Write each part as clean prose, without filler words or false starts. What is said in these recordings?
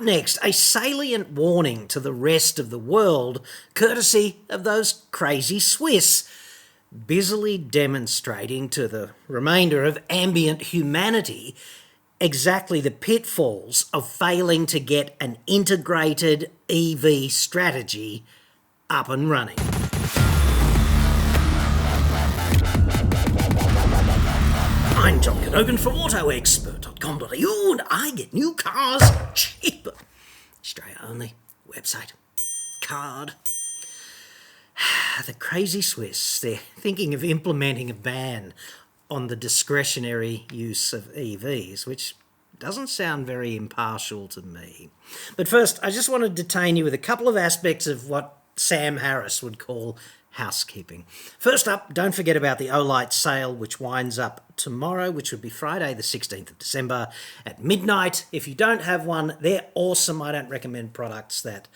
next, a salient warning to the rest of the world, courtesy of those crazy Swiss, busily demonstrating to the remainder of ambient humanity exactly the pitfalls of failing to get an integrated EV strategy up and running. I'm John Cadogan from AutoExpert.com.au, and I get new cars cheaper. Australia only. Website. Card. The crazy Swiss, they're thinking of implementing a ban on the discretionary use of EVs, which doesn't sound very impartial to me. But first, I just want to detain you with a couple of aspects of what Sam Harris would call housekeeping. First up, don't forget about the OLIGHT sale, which winds up tomorrow, which would be Friday the 16th of December at midnight. If you don't have one, they're awesome. I don't recommend products that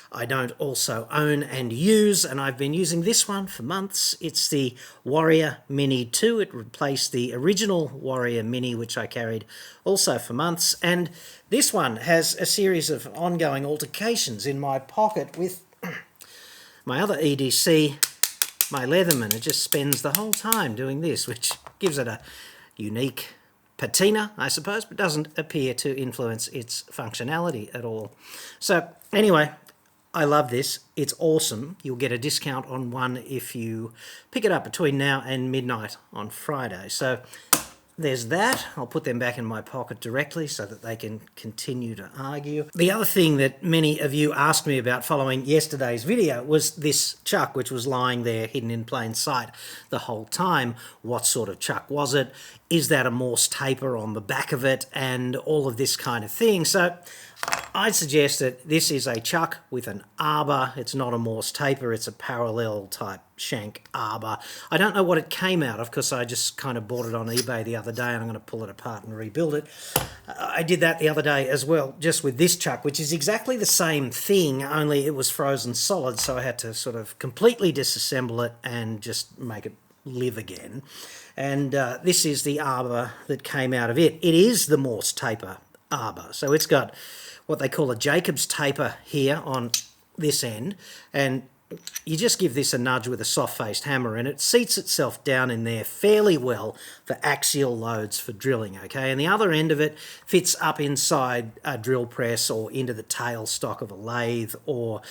I don't also own and use, and I've been using this one for months. It's the Warrior Mini 2. It replaced the original Warrior Mini, which I carried also for months, and this one has a series of ongoing altercations in my pocket with my other EDC, my Leatherman. It just spends the whole time doing this, which gives it a unique patina, I suppose, but doesn't appear to influence its functionality at all. So anyway, I love this. It's awesome. You'll get a discount on one if you pick it up between now and midnight on Friday. So there's that. I'll put them back in my pocket directly so that they can continue to argue. The other thing that many of you asked me about following yesterday's video was this chuck, which was lying there hidden in plain sight the whole time. What sort of chuck was it? Is that a Morse taper on the back of it? And all of this kind of thing. So I'd suggest that this is a chuck with an arbor. It's not a Morse taper, it's a parallel type shank arbor. I don't know what it came out of because I just kind of bought it on eBay the other day and I'm going to pull it apart and rebuild it. I did that the other day as well, just with this chuck, which is exactly the same thing, only it was frozen solid, so I had to sort of completely disassemble it and just make it live again. And this is the arbor that came out of it. It is the Morse taper arbor, so it's got what they call a Jacob's taper here on this end, and you just give this a nudge with a soft-faced hammer and it seats itself down in there fairly well for axial loads for drilling, okay? And the other end of it fits up inside a drill press or into the tailstock of a lathe or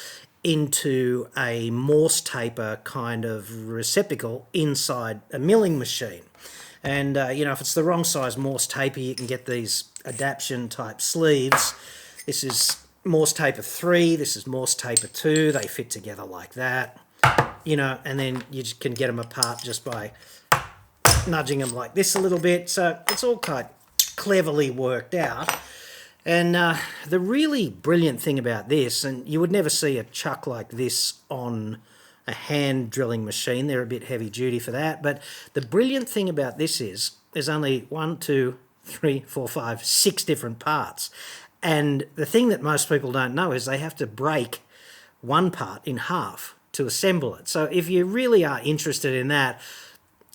into a Morse taper kind of receptacle inside a milling machine. And, you know, if it's the wrong size Morse taper, you can get these adaptation type sleeves. This is Morse taper 3, this is Morse taper 2, they fit together like that, you know, and then you can get them apart just by nudging them like this a little bit, so it's all quite cleverly worked out. And the really brilliant thing about this, and you would never see a chuck like this on a hand drilling machine, they're a bit heavy duty for that, but the brilliant thing about this is there's only 1, 2, 3, 4, 5, 6 different parts. And the thing that most people don't know is they have to break one part in half to assemble it. So if you really are interested in that,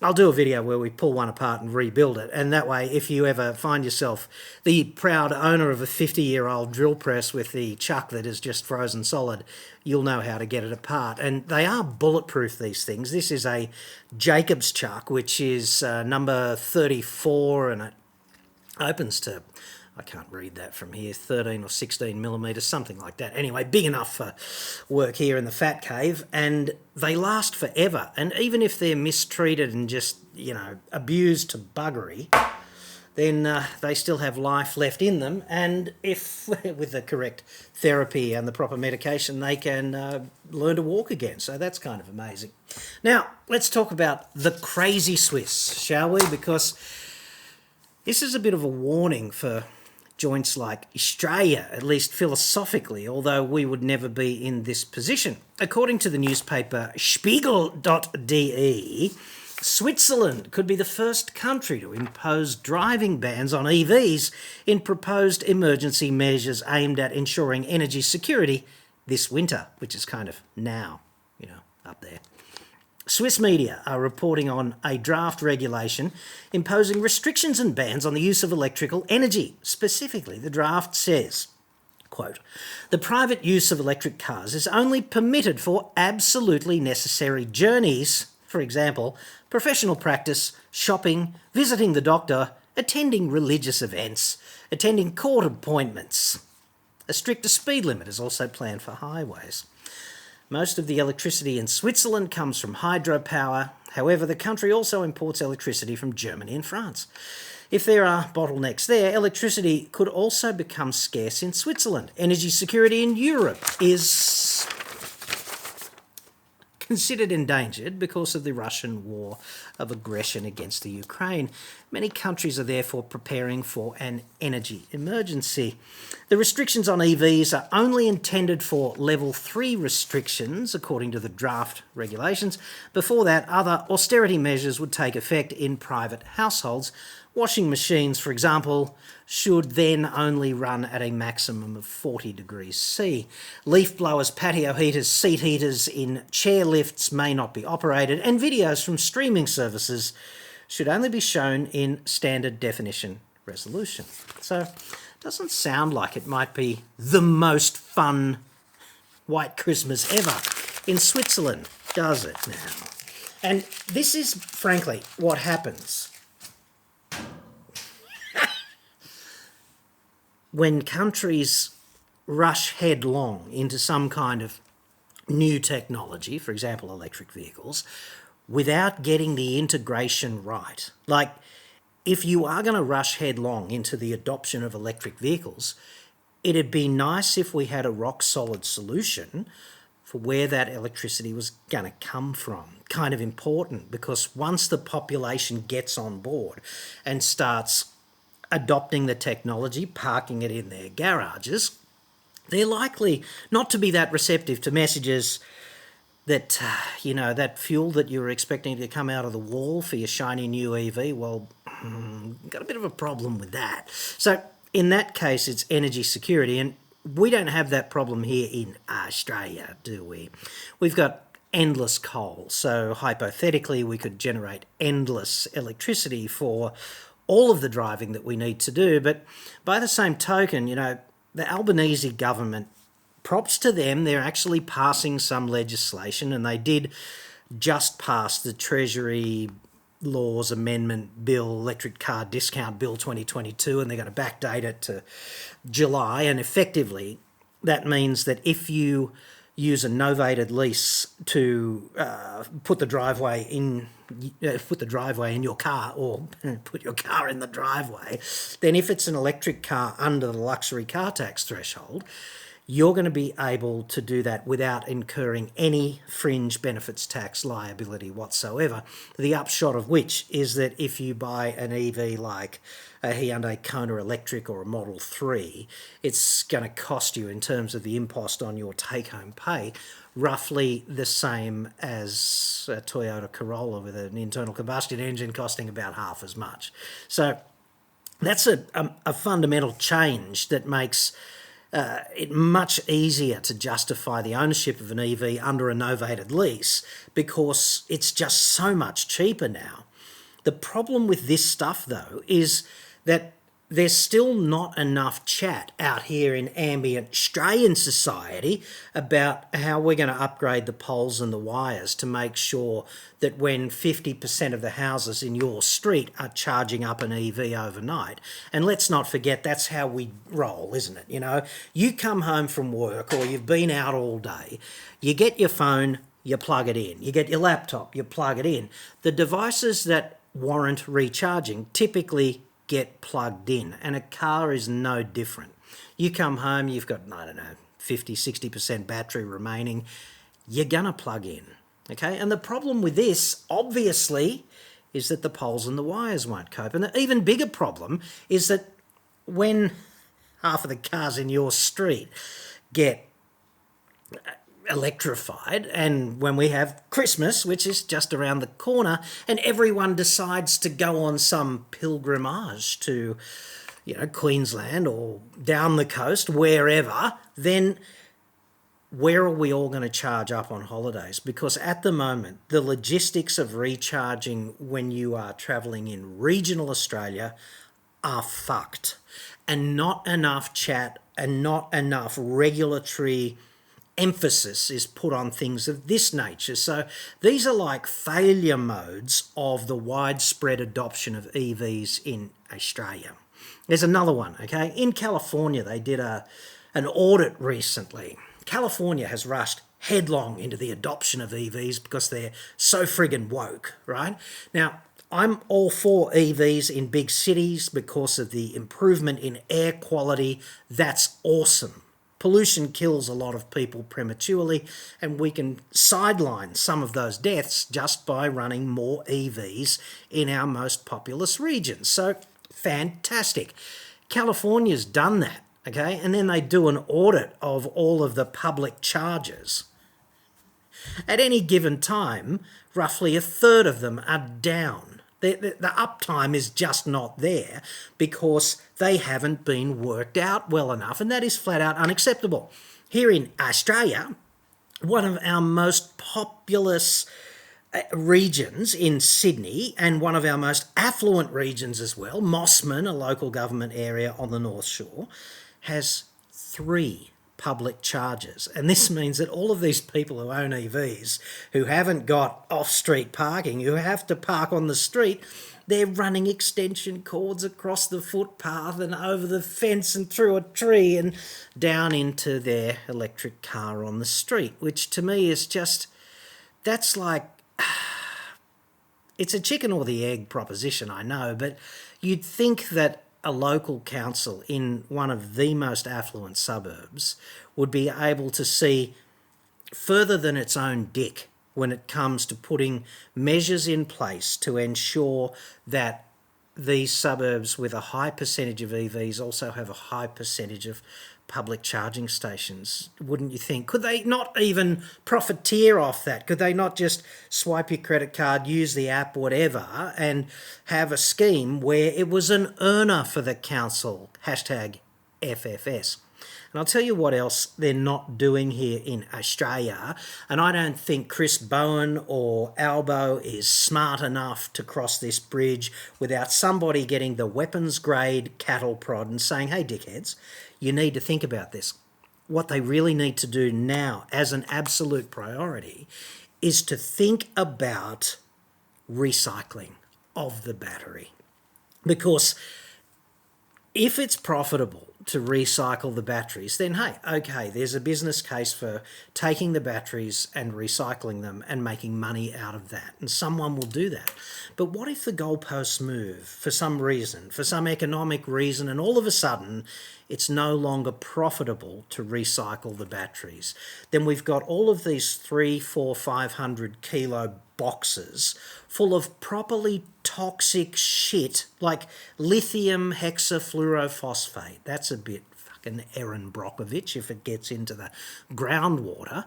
I'll do a video where we pull one apart and rebuild it. And that way, if you ever find yourself the proud owner of a 50-year-old drill press with the chuck that is just frozen solid, you'll know how to get it apart. And they are bulletproof, these things. This is a Jacob's chuck, which is number 34, and it opens to, I can't read that from here, 13 or 16 millimetres, something like that. Anyway, big enough for work here in the Fat Cave, and they last forever. And even if they're mistreated and just, you know, abused to buggery, then they still have life left in them. And if, with the correct therapy and the proper medication, they can learn to walk again. So that's kind of amazing. Now, let's talk about the crazy Swiss, shall we? Because this is a bit of a warning for joints like Australia, at least philosophically, although we would never be in this position. According to the newspaper Spiegel.de, Switzerland could be the first country to impose driving bans on EVs in proposed emergency measures aimed at ensuring energy security this winter, which is kind of now, you know, up there. Swiss media are reporting on a draft regulation imposing restrictions and bans on the use of electrical energy. Specifically, the draft says, Quote, "The private use of electric cars is only permitted for absolutely necessary journeys, for example, professional practice, shopping, visiting the doctor, attending religious events, attending court appointments. A stricter speed limit is also planned for highways. Most of the electricity in Switzerland comes from hydropower. However, the country also imports electricity from Germany and France. If there are bottlenecks there, electricity could also become scarce in Switzerland. Energy security in Europe is considered endangered because of the Russian war of aggression against the Ukraine. Many countries are therefore preparing for an energy emergency. The restrictions on EVs are only intended for level 3 restrictions, according to the draft regulations. Before that, other austerity measures would take effect in private households. Washing machines, for example, should then only run at a maximum of 40 degrees C. Leaf blowers, patio heaters, seat heaters in chair lifts may not be operated, and videos from streaming services should only be shown in standard definition resolution." So it doesn't sound like it might be the most fun white Christmas ever in Switzerland, does it now? And this is, frankly, what happens when countries rush headlong into some kind of new technology, for example, electric vehicles, without getting the integration right. Like, if you are going to rush headlong into the adoption of electric vehicles, it'd be nice if we had a rock-solid solution for where that electricity was going to come from. Kind of important, because once the population gets on board and starts adopting the technology, parking it in their garages, they're likely not to be that receptive to messages that, that fuel that you were expecting to come out of the wall for your shiny new EV, well, got a bit of a problem with that. So in that case, it's energy security, and we don't have that problem here in Australia, do we? We've got endless coal, so hypothetically we could generate endless electricity for all of the driving that we need to do. But by the same token, the Albanese government, props to them, they're actually passing some legislation, and they did just pass the Treasury Laws Amendment Bill, Electric Car Discount Bill 2022, and they're going to backdate it to July. And effectively, that means that if you use a novated lease to put the driveway in your car, or put your car in the driveway, then if it's an electric car under the luxury car tax threshold, you're going to be able to do that without incurring any fringe benefits tax liability whatsoever. The upshot of which is that if you buy an EV like a Hyundai Kona Electric or a Model 3, it's going to cost you, in terms of the impost on your take-home pay, roughly the same as a Toyota Corolla with an internal combustion engine, costing about half as much. So that's a fundamental change that makes it much easier to justify the ownership of an EV under a novated lease, because it's just so much cheaper now. The problem with this stuff, though, is that there's still not enough chat out here in ambient Australian society about how we're going to upgrade the poles and the wires to make sure that when 50% of the houses in your street are charging up an EV overnight, and let's not forget that's how we roll, isn't it? You come home from work, or you've been out all day, you get your phone, you plug it in. You get your laptop, you plug it in. The devices that warrant recharging typically get plugged in, and a car is no different. You come home, you've got, 50, 60% battery remaining, you're gonna plug in, okay? And the problem with this, obviously, is that the poles and the wires won't cope. And the even bigger problem is that when half of the cars in your street get electrified, and when we have Christmas, which is just around the corner, and everyone decides to go on some pilgrimage to, Queensland or down the coast, wherever, then where are we all going to charge up on holidays? Because at the moment, the logistics of recharging when you are travelling in regional Australia are fucked, and not enough chat and not enough regulatory emphasis is put on things of this nature. So these are like failure modes of the widespread adoption of EVs in Australia. There's another one, okay? In California, they did an audit recently. California has rushed headlong into the adoption of EVs because they're so friggin' woke, right? Now, I'm all for EVs in big cities because of the improvement in air quality. That's awesome. Pollution kills a lot of people prematurely, and we can sideline some of those deaths just by running more EVs in our most populous regions. So, fantastic. California's done that, okay? And then they do an audit of all of the public chargers. At any given time, roughly a third of them are down. The uptime is just not there because they haven't been worked out well enough, and that is flat out unacceptable. Here in Australia, one of our most populous regions in Sydney, and one of our most affluent regions as well, Mossman, a local government area on the North Shore, has 3 public chargers. And this means that all of these people who own EVs, who haven't got off-street parking, who have to park on the street, they're running extension cords across the footpath and over the fence and through a tree and down into their electric car on the street, which to me is just, that's like, it's a chicken or the egg proposition, I know, but you'd think that a local council in one of the most affluent suburbs would be able to see further than its own dick when it comes to putting measures in place to ensure that these suburbs with a high percentage of EVs also have a high percentage of public charging stations, wouldn't you think? Could they not even profiteer off that? Could they not just swipe your credit card, use the app, whatever, and have a scheme where it was an earner for the council? Hashtag FFS. And I'll tell you what else they're not doing here in Australia, and I don't think Chris Bowen or Albo is smart enough to cross this bridge without somebody getting the weapons-grade cattle prod and saying, hey, dickheads, you need to think about this. What they really need to do now as an absolute priority is to think about recycling of the battery. Because if it's profitable to recycle the batteries, then hey, okay, there's a business case for taking the batteries and recycling them and making money out of that, and someone will do that. But what if the goalposts move for some reason, for some economic reason, and all of a sudden it's no longer profitable to recycle the batteries? Then we've got all of these 300, 400, 500 kilo boxes full of properly toxic shit like lithium hexafluorophosphate. That's a bit fucking Erin Brockovich if it gets into the groundwater.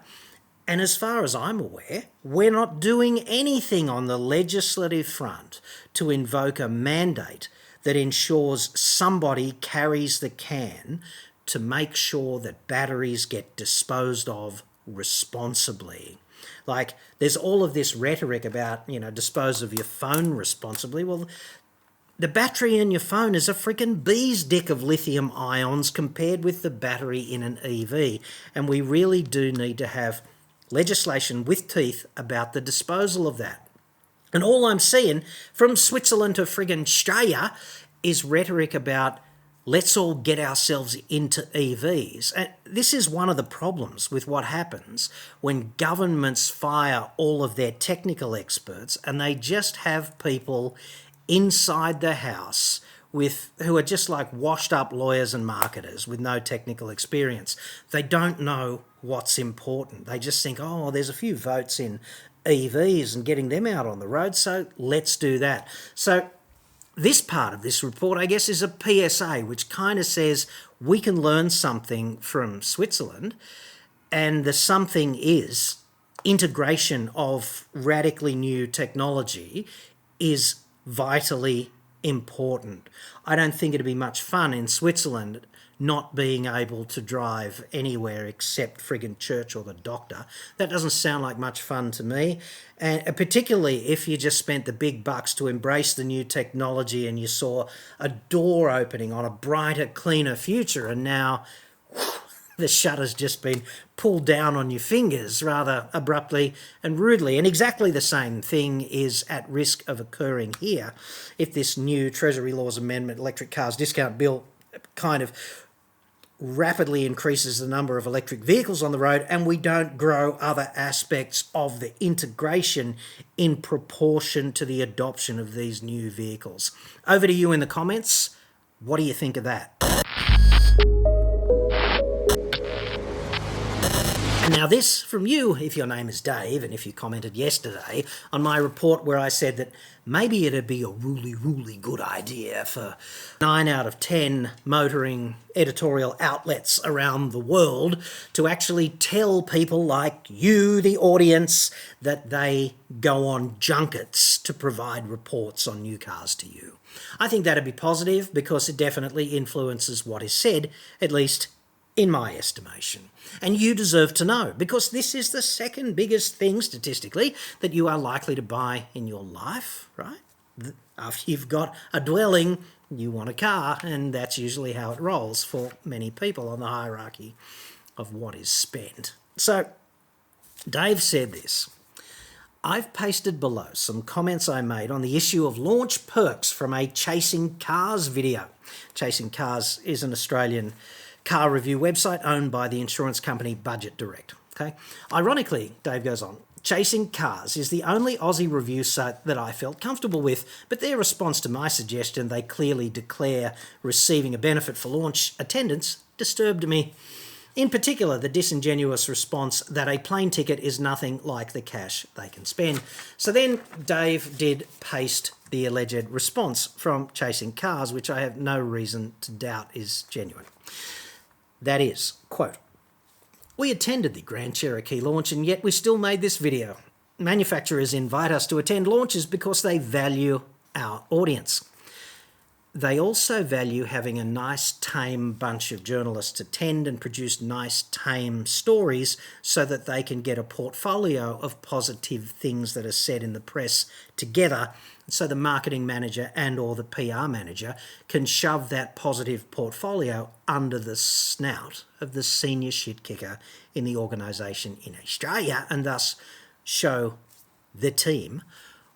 And as far as I'm aware, we're not doing anything on the legislative front to invoke a mandate that ensures somebody carries the can to make sure that batteries get disposed of responsibly. Like, there's all of this rhetoric about, dispose of your phone responsibly. Well, the battery in your phone is a freaking bee's dick of lithium ions compared with the battery in an EV. And we really do need to have legislation with teeth about the disposal of that. And all I'm seeing from Switzerland to friggin' Australia is rhetoric about let's all get ourselves into EVs. And this is one of the problems with what happens when governments fire all of their technical experts and they just have people inside the house who are just like washed up lawyers and marketers with no technical experience. They don't know what's important. They just think, oh, there's a few votes in EVs and getting them out on the road, so let's do that. So this part of this report, I guess, is a PSA, which kind of says we can learn something from Switzerland, and the something is integration of radically new technology is vitally important. I don't think it'd be much fun in Switzerland not being able to drive anywhere except friggin' church or the doctor. That doesn't sound like much fun to me. And particularly if you just spent the big bucks to embrace the new technology and you saw a door opening on a brighter, cleaner future, and now the shutter's just been pulled down on your fingers rather abruptly and rudely. And exactly the same thing is at risk of occurring here if this new Treasury Laws Amendment Electric Cars Discount Bill kind of rapidly increases the number of electric vehicles on the road and we don't grow other aspects of the integration in proportion to the adoption of these new vehicles. Over to you in the comments. What do you think of that? And now this from you, if your name is Dave, and if you commented yesterday on my report where I said that maybe it'd be a really good idea for 9 out of 10 motoring editorial outlets around the world to actually tell people like you, the audience, that they go on junkets to provide reports on new cars to you. I think that'd be positive because it definitely influences what is said, at least in my estimation. And you deserve to know, because this is the second biggest thing statistically that you are likely to buy in your life, right? After you've got a dwelling, you want a car, and that's usually how it rolls for many people on the hierarchy of what is spent. So, Dave said this. I've pasted below some comments I made on the issue of launch perks from a Chasing Cars video. Chasing Cars is an Australian car review website owned by the insurance company Budget Direct. Okay. Ironically, Dave goes on, Chasing Cars is the only Aussie review site that I felt comfortable with, but their response to my suggestion they clearly declare receiving a benefit for launch attendance disturbed me. In particular, the disingenuous response that a plane ticket is nothing like the cash they can spend. So then Dave did paste the alleged response from Chasing Cars, which I have no reason to doubt is genuine. That is, quote, "We attended the Grand Cherokee launch and yet we still made this video. Manufacturers invite us to attend launches because they value our audience. They also value having a nice, tame bunch of journalists attend and produce nice, tame stories so that they can get a portfolio of positive things that are said in the press together, so the marketing manager and or the PR manager can shove that positive portfolio under the snout of the senior shit kicker in the organisation in Australia and thus show the team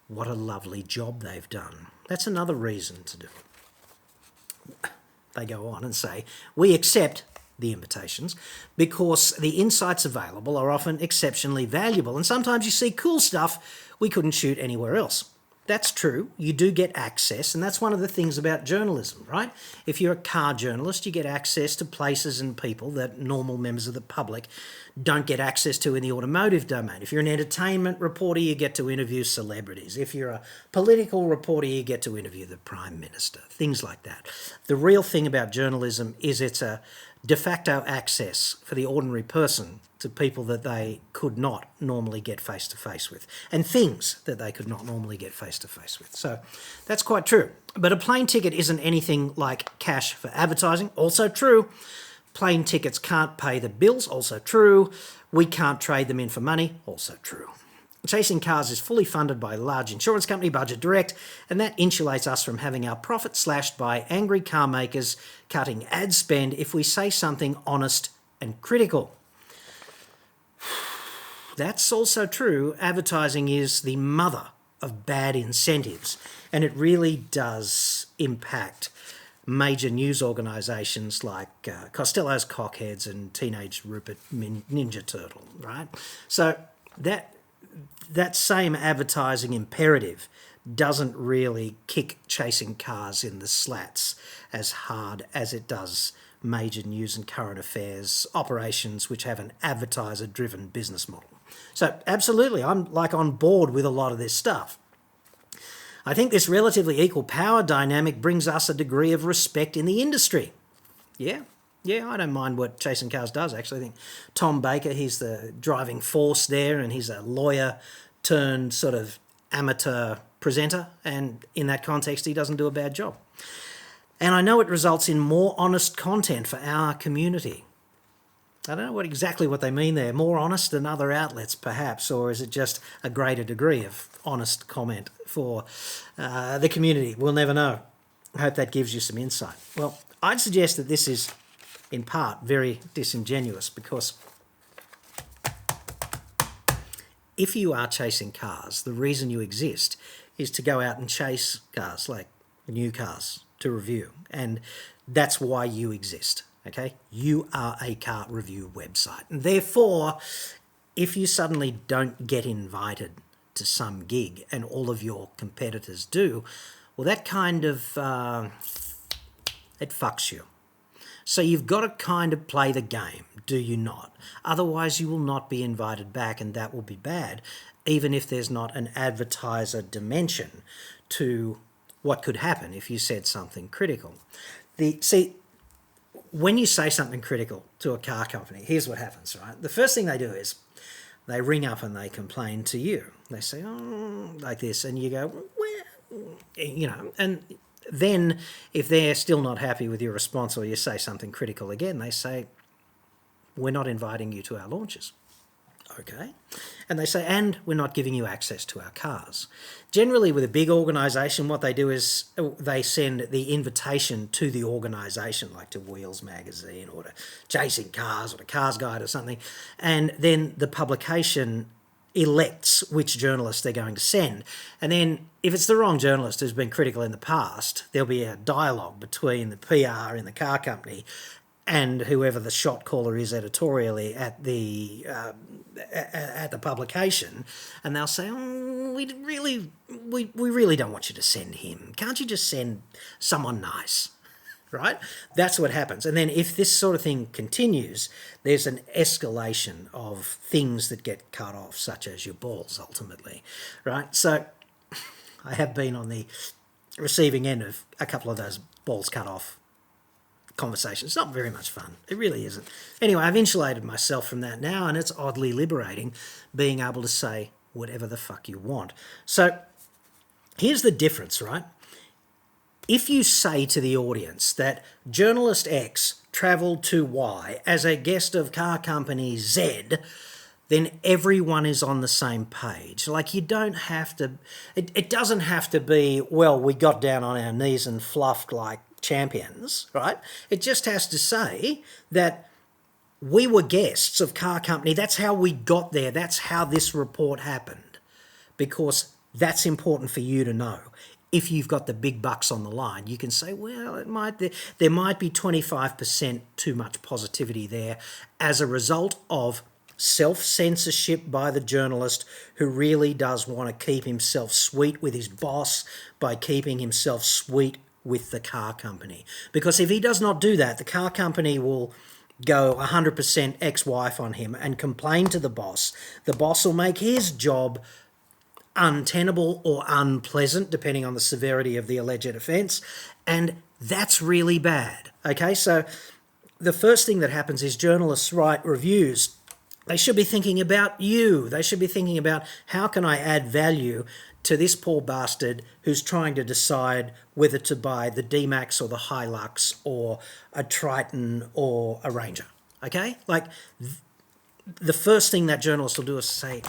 what a lovely job they've done. That's another reason to do it." They go on and say, "We accept the invitations because the insights available are often exceptionally valuable and sometimes you see cool stuff we couldn't shoot anywhere else." That's true. You do get access, and that's one of the things about journalism, right? If you're a car journalist, you get access to places and people that normal members of the public don't get access to in the automotive domain. If you're an entertainment reporter, you get to interview celebrities. If you're a political reporter, you get to interview the Prime Minister, things like that. The real thing about journalism is it's a de facto access for the ordinary person to people that they could not normally get face-to-face with, and things that they could not normally get face-to-face with. So that's quite true. But a plane ticket isn't anything like cash for advertising. Also true. Plane tickets can't pay the bills. Also true. We can't trade them in for money. Also true. Chasing Cars is fully funded by a large insurance company, Budget Direct, and that insulates us from having our profit slashed by angry car makers cutting ad spend if we say something honest and critical. That's also true. Advertising is the mother of bad incentives, and it really does impact major news organisations like Costello's Cockheads and Teenage Rupert Ninja Turtle, right? So that same advertising imperative doesn't really kick Chasing Cars in the slats as hard as it does major news and current affairs operations which have an advertiser-driven business model. So absolutely, I'm on board with a lot of this stuff. I think this relatively equal power dynamic brings us a degree of respect in the industry. Yeah, I don't mind what Chasing Cars does, actually. I think Tom Baker, he's the driving force there, and he's a lawyer turned sort of amateur presenter, and in that context, he doesn't do a bad job. And I know it results in more honest content for our community. I don't know exactly what they mean there. More honest than other outlets, perhaps, or is it just a greater degree of honest comment for the community? We'll never know. I hope that gives you some insight. Well, I'd suggest that this is in part, very disingenuous, because if you are chasing cars, the reason you exist is to go out and chase cars, like new cars, to review. And that's why you exist, okay? You are a car review website. And therefore, if you suddenly don't get invited to some gig and all of your competitors do, well, that kind of, it fucks you. So you've got to kind of play the game, do you not? Otherwise, you will not be invited back, and that will be bad, even if there's not an advertiser dimension to what could happen if you said something critical. See, when you say something critical to a car company, here's what happens, right? The first thing they do is they ring up and they complain to you. They say, oh, like this, and you go, well, you know, and then if they're still not happy with your response or you say something critical again, they say, we're not inviting you to our launches. Okay. And they say, and we're not giving you access to our cars. Generally, with a big organisation, what they do is they send the invitation to the organisation, like to Wheels magazine or to Chasing Cars or to Cars Guide or something, and then the publication elects which journalist they're going to send. And then if it's the wrong journalist who's been critical in the past, there'll be a dialogue between the PR in the car company and whoever the shot caller is editorially at the publication, and they'll say, oh, we really don't want you to send him. Can't you just send someone nice? Right? That's what happens. And then if this sort of thing continues, there's an escalation of things that get cut off, such as your balls, ultimately. Right? So I have been on the receiving end of a couple of those balls cut off conversations. It's not very much fun. It really isn't. Anyway, I've insulated myself from that now, and it's oddly liberating being able to say whatever the fuck you want. So here's the difference, right? If you say to the audience that journalist X travelled to Y as a guest of car company Z, then everyone is on the same page. Like, you don't have to, it doesn't have to be, well, we got down on our knees and fluffed like champions, right? It just has to say that we were guests of car company. That's how we got there. That's how this report happened, because that's important for you to know. If you've got the big bucks on the line, you can say, well, there might be 25% too much positivity there as a result of self-censorship by the journalist who really does want to keep himself sweet with his boss by keeping himself sweet with the car company. Because if he does not do that, the car company will go 100% ex-wife on him and complain to the boss. The boss will make his job untenable or unpleasant, depending on the severity of the alleged offence, and that's really bad. Okay, so the first thing that happens is journalists write reviews. They should be thinking about you. They should be thinking about, how can I add value to this poor bastard who's trying to decide whether to buy the D-Max or the Hilux or a Triton or a Ranger, okay? Like, the first thing that journalist will do is say,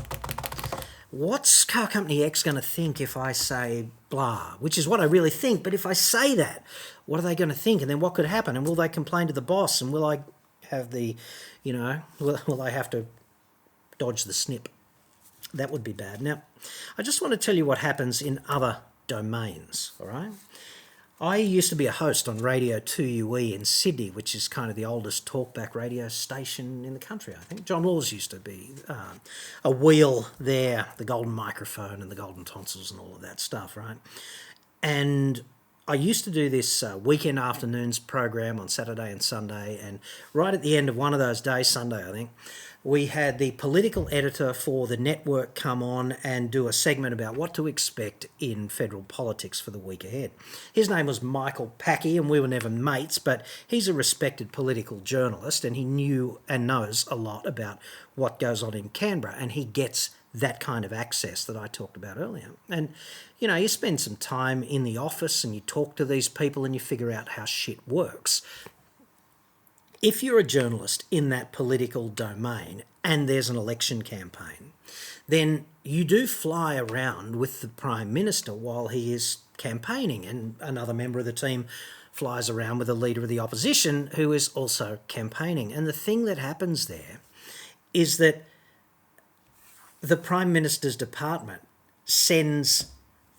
what's car company X going to think if I say blah, which is what I really think, but if I say that, what are they going to think? And then what could happen? And will they complain to the boss? And will I have the, will I have to dodge the snip? That would be bad. Now, I just want to tell you what happens in other domains, all right? I used to be a host on Radio 2UE in Sydney, which is kind of the oldest talkback radio station in the country, I think. John Laws used to be a wheel there, the golden microphone and the golden tonsils and all of that stuff, right? And I used to do this weekend afternoons program on Saturday and Sunday, and right at the end of one of those days, Sunday, I think, we had the political editor for the network come on and do a segment about what to expect in federal politics for the week ahead. His name was Michael Packey, and we were never mates, but he's a respected political journalist, and he knew and knows a lot about what goes on in Canberra, and he gets that kind of access that I talked about earlier. And, you spend some time in the office and you talk to these people and you figure out how shit works. If you're a journalist in that political domain and there's an election campaign, then you do fly around with the Prime Minister while he is campaigning, and another member of the team flies around with the leader of the opposition who is also campaigning. And the thing that happens there is that the Prime Minister's department sends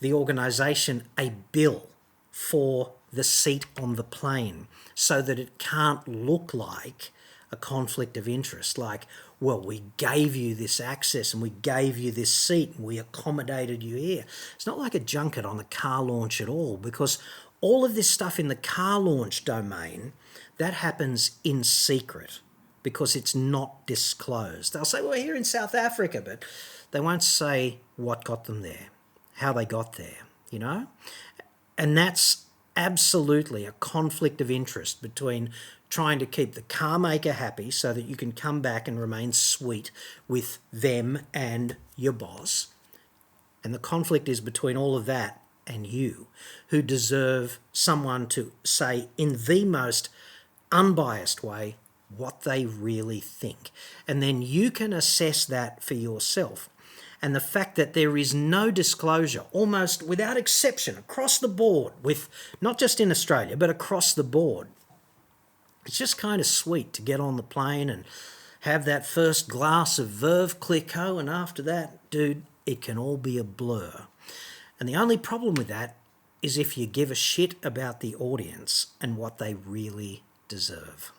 the organisation a bill for the seat on the plane so that it can't look like a conflict of interest, like, well, we gave you this access and we gave you this seat and we accommodated you here. It's not like a junket on a car launch at all, because all of this stuff in the car launch domain, that happens in secret because it's not disclosed. They'll say, well, we're here in South Africa, but they won't say what got them there, how they got there, you know? And that's absolutely a conflict of interest between trying to keep the car maker happy so that you can come back and remain sweet with them and your boss. And the conflict is between all of that and you, who deserve someone to say in the most unbiased way what they really think. And then you can assess that for yourself. And the fact that there is no disclosure, almost without exception, across the board, with not just in Australia, but across the board, it's just kind of sweet to get on the plane and have that first glass of Veuve Clicquot, and after that, dude, it can all be a blur. And the only problem with that is if you give a shit about the audience and what they really deserve.